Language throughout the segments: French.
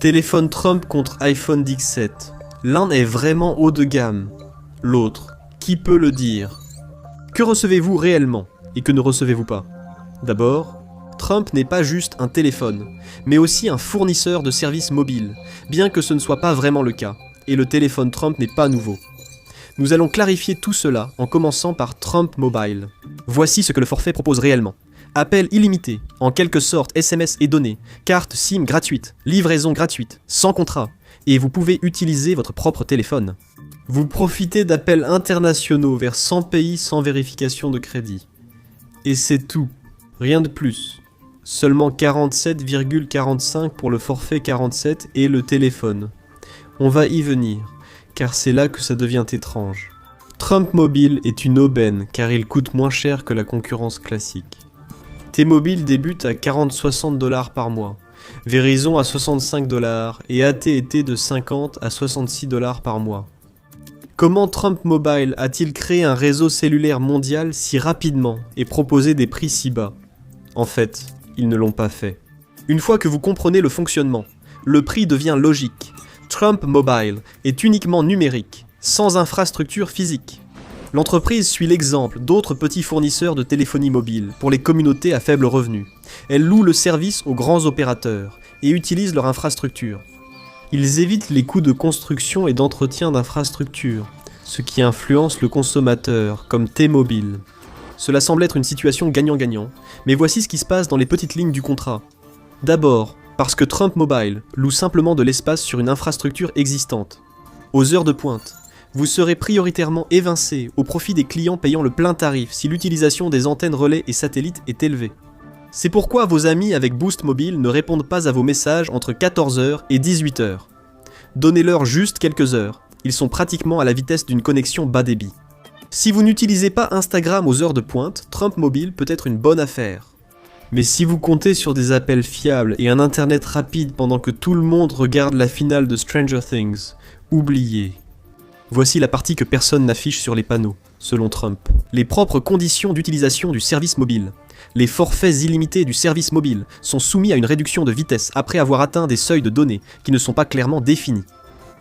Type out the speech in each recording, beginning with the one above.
Téléphone Trump contre iPhone X7. L'un est vraiment haut de gamme. L'autre, qui peut le dire? Que recevez-vous réellement et que ne recevez-vous pas? D'abord, Trump n'est pas juste un téléphone, mais aussi un fournisseur de services mobiles, bien que ce ne soit pas vraiment le cas, et le téléphone Trump n'est pas nouveau. Nous allons clarifier tout cela en commençant par Trump Mobile. Voici ce que le forfait propose réellement. Appel illimité, en quelque sorte SMS et données, carte SIM gratuite, livraison gratuite, sans contrat, et vous pouvez utiliser votre propre téléphone. Vous profitez d'appels internationaux vers 100 pays sans vérification de crédit. Et c'est tout, rien de plus. Seulement 47,45 pour le forfait 47 et le téléphone. On va y venir, car c'est là que ça devient étrange. Trump Mobile est une aubaine, car il coûte moins cher que la concurrence classique. T-Mobile débute à 40-60$ par mois, Verizon à 65$ et AT&T de 50 à 66$ par mois. Comment Trump Mobile a-t-il créé un réseau cellulaire mondial si rapidement et proposé des prix si bas? En fait, ils ne l'ont pas fait. Une fois que vous comprenez le fonctionnement, le prix devient logique. Trump Mobile est uniquement numérique, sans infrastructure physique. L'entreprise suit l'exemple d'autres petits fournisseurs de téléphonie mobile pour les communautés à faible revenu. Elle loue le service aux grands opérateurs et utilise leur infrastructure. Ils évitent les coûts de construction et d'entretien d'infrastructures, ce qui influence le consommateur, comme T-Mobile. Cela semble être une situation gagnant-gagnant, mais voici ce qui se passe dans les petites lignes du contrat. D'abord, parce que Trump Mobile loue simplement de l'espace sur une infrastructure existante. Aux heures de pointe, vous serez prioritairement évincé au profit des clients payant le plein tarif si l'utilisation des antennes relais et satellites est élevée. C'est pourquoi vos amis avec Boost Mobile ne répondent pas à vos messages entre 14h et 18h. Donnez-leur juste quelques heures, ils sont pratiquement à la vitesse d'une connexion bas débit. Si vous n'utilisez pas Instagram aux heures de pointe, Trump Mobile peut être une bonne affaire. Mais si vous comptez sur des appels fiables et un internet rapide pendant que tout le monde regarde la finale de Stranger Things, oubliez. Voici la partie que personne n'affiche sur les panneaux, selon Trump. Les propres conditions d'utilisation du service mobile. Les forfaits illimités du service mobile sont soumis à une réduction de vitesse après avoir atteint des seuils de données qui ne sont pas clairement définis.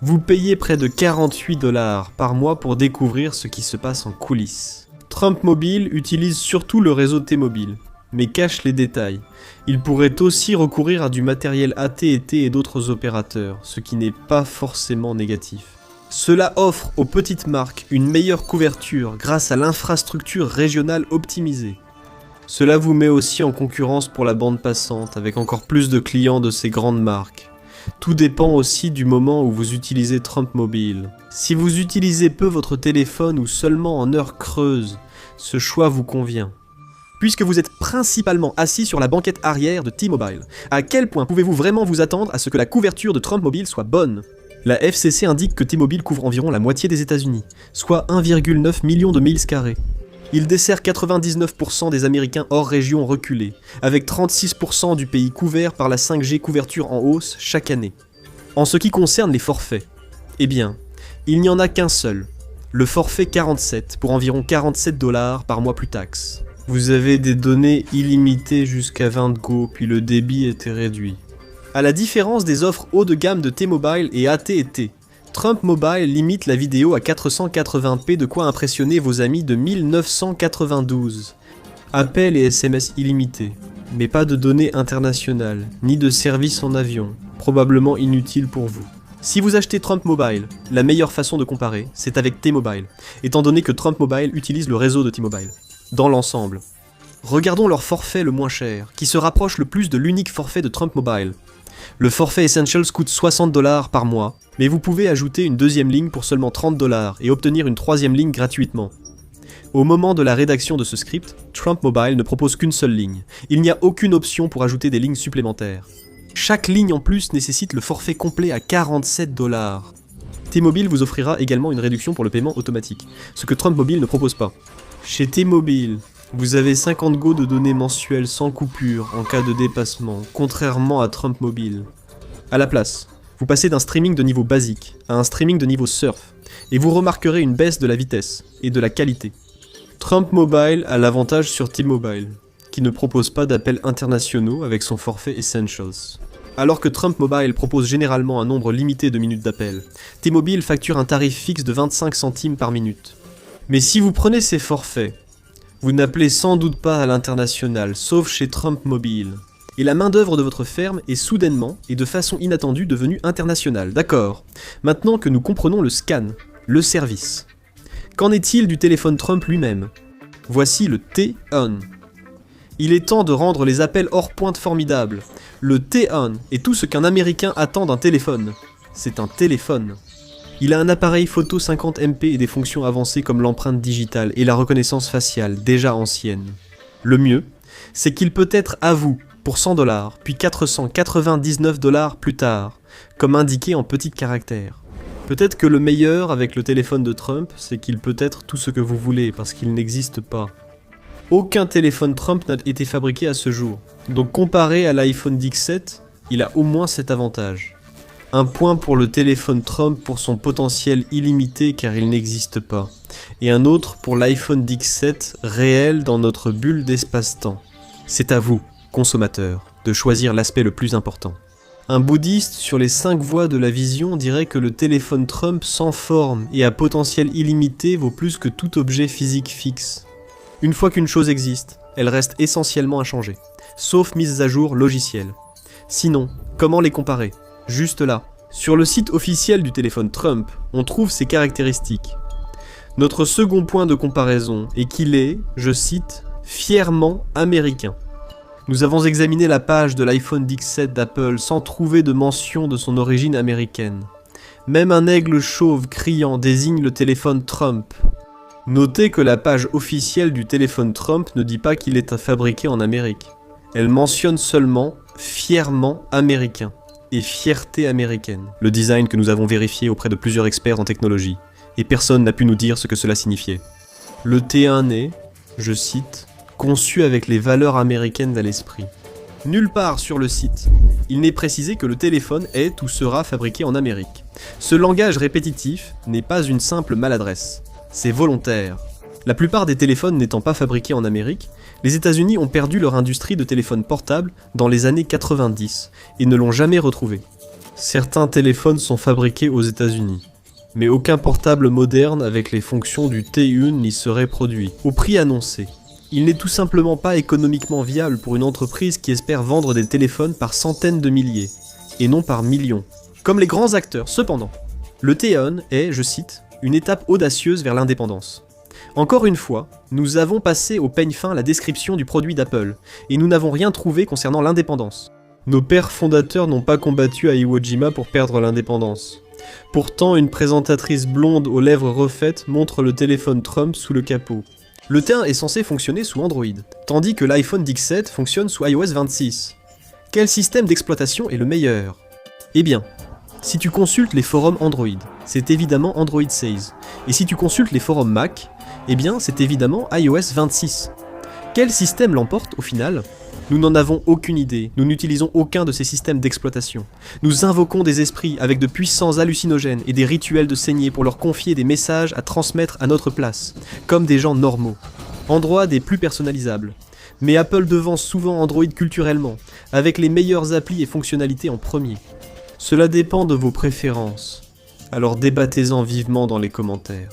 Vous payez près de 48$ par mois pour découvrir ce qui se passe en coulisses. Trump Mobile utilise surtout le réseau T-Mobile, mais cache les détails. Il pourrait aussi recourir à du matériel AT&T et d'autres opérateurs, ce qui n'est pas forcément négatif. Cela offre aux petites marques une meilleure couverture grâce à l'infrastructure régionale optimisée. Cela vous met aussi en concurrence pour la bande passante avec encore plus de clients de ces grandes marques. Tout dépend aussi du moment où vous utilisez Trump Mobile. Si vous utilisez peu votre téléphone ou seulement en heures creuses, ce choix vous convient. Puisque vous êtes principalement assis sur la banquette arrière de T-Mobile, à quel point pouvez-vous vraiment vous attendre à ce que la couverture de Trump Mobile soit bonne? La FCC indique que T-Mobile couvre environ la moitié des États-Unis, soit 1,9 million de milles carrés. Il dessert 99% des Américains hors région reculée, avec 36% du pays couvert par la 5G couverture en hausse chaque année. En ce qui concerne les forfaits, eh bien, il n'y en a qu'un seul, le forfait 47 pour environ 47$ par mois plus taxes. Vous avez des données illimitées jusqu'à 20 Go, puis le débit était réduit. À la différence des offres haut de gamme de T-Mobile et AT&T, Trump Mobile limite la vidéo à 480p, de quoi impressionner vos amis de 1992. Appels et SMS illimités, mais pas de données internationales, ni de services en avion, probablement inutile pour vous. Si vous achetez Trump Mobile, la meilleure façon de comparer, c'est avec T-Mobile, étant donné que Trump Mobile utilise le réseau de T-Mobile. Dans l'ensemble. Regardons leur forfait le moins cher, qui se rapproche le plus de l'unique forfait de Trump Mobile. Le forfait Essentials coûte 60$ par mois, mais vous pouvez ajouter une deuxième ligne pour seulement 30$ et obtenir une troisième ligne gratuitement. Au moment de la rédaction de ce script, Trump Mobile ne propose qu'une seule ligne. Il n'y a aucune option pour ajouter des lignes supplémentaires. Chaque ligne en plus nécessite le forfait complet à 47$. T-Mobile vous offrira également une réduction pour le paiement automatique, ce que Trump Mobile ne propose pas. Chez T-Mobile, vous avez 50 Go de données mensuelles sans coupure en cas de dépassement, contrairement à Trump Mobile. À la place, vous passez d'un streaming de niveau basique à un streaming de niveau surf, et vous remarquerez une baisse de la vitesse et de la qualité. Trump Mobile a l'avantage sur T-Mobile, qui ne propose pas d'appels internationaux avec son forfait Essentials. Alors que Trump Mobile propose généralement un nombre limité de minutes d'appel, T-Mobile facture un tarif fixe de 25 centimes par minute. Mais si vous prenez ces forfaits, vous n'appelez sans doute pas à l'international, sauf chez Trump Mobile. Et la main-d'œuvre de votre ferme est soudainement et de façon inattendue devenue internationale, d'accord. Maintenant que nous comprenons le scan, le service. Qu'en est-il du téléphone Trump lui-même? Voici le T-On. Il est temps de rendre les appels hors pointe formidables. Le T-On est tout ce qu'un Américain attend d'un téléphone. C'est un téléphone. Il a un appareil photo 50 MP et des fonctions avancées comme l'empreinte digitale et la reconnaissance faciale, déjà ancienne. Le mieux, c'est qu'il peut être à vous pour 100$, puis 499$ plus tard, comme indiqué en petits caractères. Peut-être que le meilleur avec le téléphone de Trump, c'est qu'il peut être tout ce que vous voulez, parce qu'il n'existe pas. Aucun téléphone Trump n'a été fabriqué à ce jour, donc comparé à l'iPhone X7, il a au moins cet avantage. Un point pour le téléphone Trump pour son potentiel illimité car il n'existe pas, et un autre pour l'iPhone X7 réel dans notre bulle d'espace-temps. C'est à vous, consommateurs, de choisir l'aspect le plus important. Un bouddhiste sur les 5 voies de la vision dirait que le téléphone Trump sans forme et à potentiel illimité vaut plus que tout objet physique fixe. Une fois qu'une chose existe, elle reste essentiellement inchangée, sauf mises à jour logicielles. Sinon, comment les comparer? Juste là. Sur le site officiel du téléphone Trump, on trouve ces caractéristiques. Notre second point de comparaison est qu'il est, je cite, fièrement américain. Nous avons examiné la page de l'iPhone X7 d'Apple sans trouver de mention de son origine américaine. Même un aigle chauve criant désigne le téléphone Trump. Notez que la page officielle du téléphone Trump ne dit pas qu'il est fabriqué en Amérique. Elle mentionne seulement « fièrement américain » et « fierté américaine », le design que nous avons vérifié auprès de plusieurs experts en technologie, et personne n'a pu nous dire ce que cela signifiait. Le T1 est, je cite, conçu avec les valeurs américaines à l'esprit. Nulle part sur le site, il n'est précisé que le téléphone est ou sera fabriqué en Amérique. Ce langage répétitif n'est pas une simple maladresse, c'est volontaire. La plupart des téléphones n'étant pas fabriqués en Amérique, les États-Unis ont perdu leur industrie de téléphones portables dans les années 90 et ne l'ont jamais retrouvée. Certains téléphones sont fabriqués aux États-Unis, mais aucun portable moderne avec les fonctions du T1 n'y serait produit, au prix annoncé. Il n'est tout simplement pas économiquement viable pour une entreprise qui espère vendre des téléphones par centaines de milliers, et non par millions. Comme les grands acteurs, cependant. Le T1 est, je cite, une étape audacieuse vers l'indépendance. Encore une fois, nous avons passé au peigne fin la description du produit d'Apple, et nous n'avons rien trouvé concernant l'indépendance. Nos pères fondateurs n'ont pas combattu à Iwo Jima pour perdre l'indépendance. Pourtant, une présentatrice blonde aux lèvres refaites montre le téléphone Trump sous le capot. Le T1 est censé fonctionner sous Android, tandis que l'iPhone X7 fonctionne sous iOS 26. Quel système d'exploitation est le meilleur? Eh bien, si tu consultes les forums Android, c'est évidemment Android 16. Et si tu consultes les forums Mac, eh bien c'est évidemment iOS 26. Quel système l'emporte au final? Nous n'en avons aucune idée, nous n'utilisons aucun de ces systèmes d'exploitation. Nous invoquons des esprits avec de puissants hallucinogènes et des rituels de saignée pour leur confier des messages à transmettre à notre place, comme des gens normaux. Android est plus personnalisable, mais Apple devance souvent Android culturellement, avec les meilleures applis et fonctionnalités en premier. Cela dépend de vos préférences, alors débattez-en vivement dans les commentaires.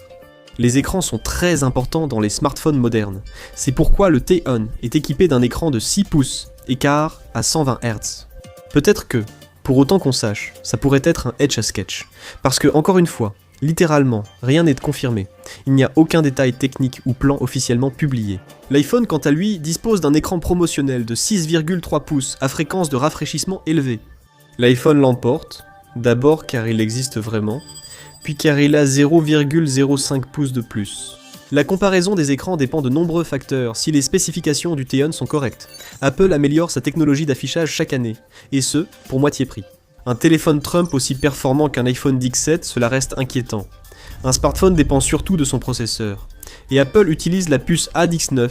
Les écrans sont très importants dans les smartphones modernes. C'est pourquoi le T1 est équipé d'un écran de 6 pouces, écart à 120 Hz. Peut-être que, pour autant qu'on sache, ça pourrait être un Etch-a-Sketch. Parce que, encore une fois, littéralement, rien n'est confirmé. Il n'y a aucun détail technique ou plan officiellement publié. L'iPhone, quant à lui, dispose d'un écran promotionnel de 6,3 pouces à fréquence de rafraîchissement élevée. L'iPhone l'emporte, d'abord car il existe vraiment, puis car il a 0,05 pouces de plus. La comparaison des écrans dépend de nombreux facteurs si les spécifications du T1 sont correctes. Apple améliore sa technologie d'affichage chaque année, et ce, pour moitié prix. Un téléphone Trump aussi performant qu'un iPhone X7, cela reste inquiétant. Un smartphone dépend surtout de son processeur. Et Apple utilise la puce A19,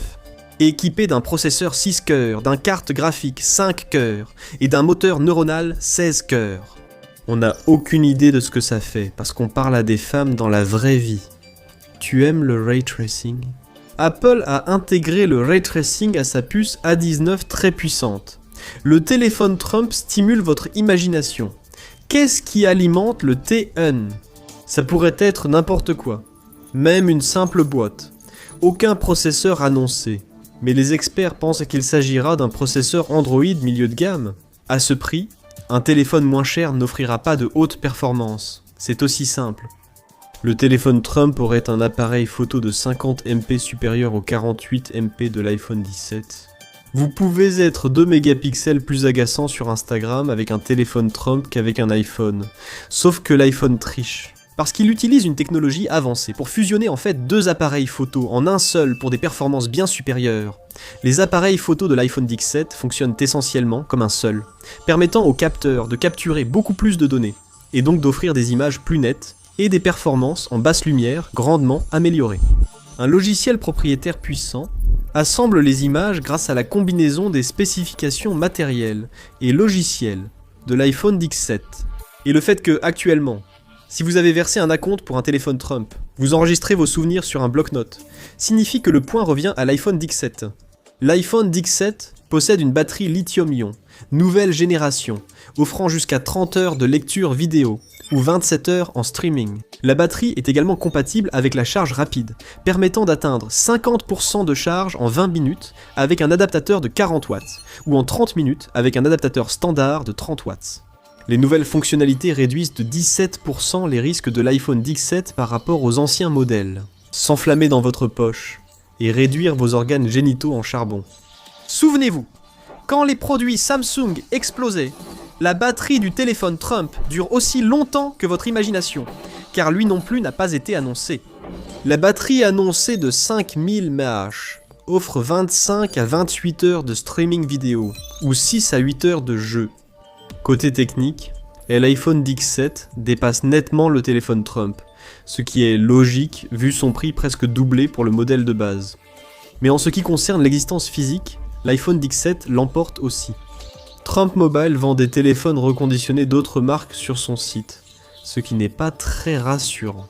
équipée d'un processeur 6 cœurs, d'un carte graphique 5 cœurs, et d'un moteur neuronal 16 cœurs. On n'a aucune idée de ce que ça fait, parce qu'on parle à des femmes dans la vraie vie. Tu aimes le ray tracing? Apple a intégré le ray tracing à sa puce A19 très puissante. Le téléphone Trump stimule votre imagination. Qu'est-ce qui alimente le TN? Ça pourrait être n'importe quoi, même une simple boîte. Aucun processeur annoncé, mais les experts pensent qu'il s'agira d'un processeur Android milieu de gamme. À ce prix, un téléphone moins cher n'offrira pas de haute performance. C'est aussi simple. Le téléphone Trump aurait un appareil photo de 50 MP supérieur aux 48 MP de l'iPhone 17. Vous pouvez être 2 mégapixels plus agaçant sur Instagram avec un téléphone Trump qu'avec un iPhone. Sauf que l'iPhone triche. Parce qu'il utilise une technologie avancée pour fusionner en fait 2 appareils photo en un seul pour des performances bien supérieures. Les appareils photo de l'iPhone X7 fonctionnent essentiellement comme un seul, permettant au capteur de capturer beaucoup plus de données, et donc d'offrir des images plus nettes et des performances en basse lumière grandement améliorées. Un logiciel propriétaire puissant assemble les images grâce à la combinaison des spécifications matérielles et logicielles de l'iPhone X7. Et le fait que, actuellement, si vous avez versé un acompte pour un téléphone Trump, vous enregistrez vos souvenirs sur un bloc-notes, signifie que le point revient à l'iPhone X7. L'iPhone X7 possède une batterie lithium-ion, nouvelle génération, offrant jusqu'à 30 heures de lecture vidéo, ou 27 heures en streaming. La batterie est également compatible avec la charge rapide, permettant d'atteindre 50% de charge en 20 minutes avec un adaptateur de 40 watts, ou en 30 minutes avec un adaptateur standard de 30 watts. Les nouvelles fonctionnalités réduisent de 17% les risques de l'iPhone X7 par rapport aux anciens modèles. S'enflammer dans votre poche et réduire vos organes génitaux en charbon. Souvenez-vous, quand les produits Samsung explosaient, la batterie du téléphone Trump dure aussi longtemps que votre imagination, car lui non plus n'a pas été annoncé. La batterie annoncée de 5000 mAh offre 25 à 28 heures de streaming vidéo, ou 6 à 8 heures de jeu. Côté technique, l'iPhone X7 dépasse nettement le téléphone Trump, ce qui est logique vu son prix presque doublé pour le modèle de base. Mais en ce qui concerne l'existence physique, l'iPhone X7 l'emporte aussi. Trump Mobile vend des téléphones reconditionnés d'autres marques sur son site, ce qui n'est pas très rassurant.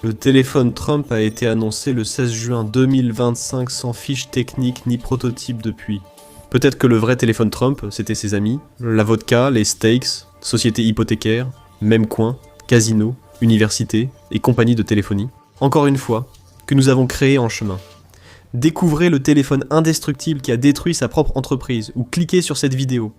Le téléphone Trump a été annoncé le 16 juin 2025 sans fiche technique ni prototype depuis. Peut-être que le vrai téléphone Trump, c'était ses amis, la vodka, les steaks, sociétés hypothécaires, même coin, casino, université et compagnie de téléphonie. Encore une fois, que nous avons créé en chemin. Découvrez le téléphone indestructible qui a détruit sa propre entreprise ou cliquez sur cette vidéo.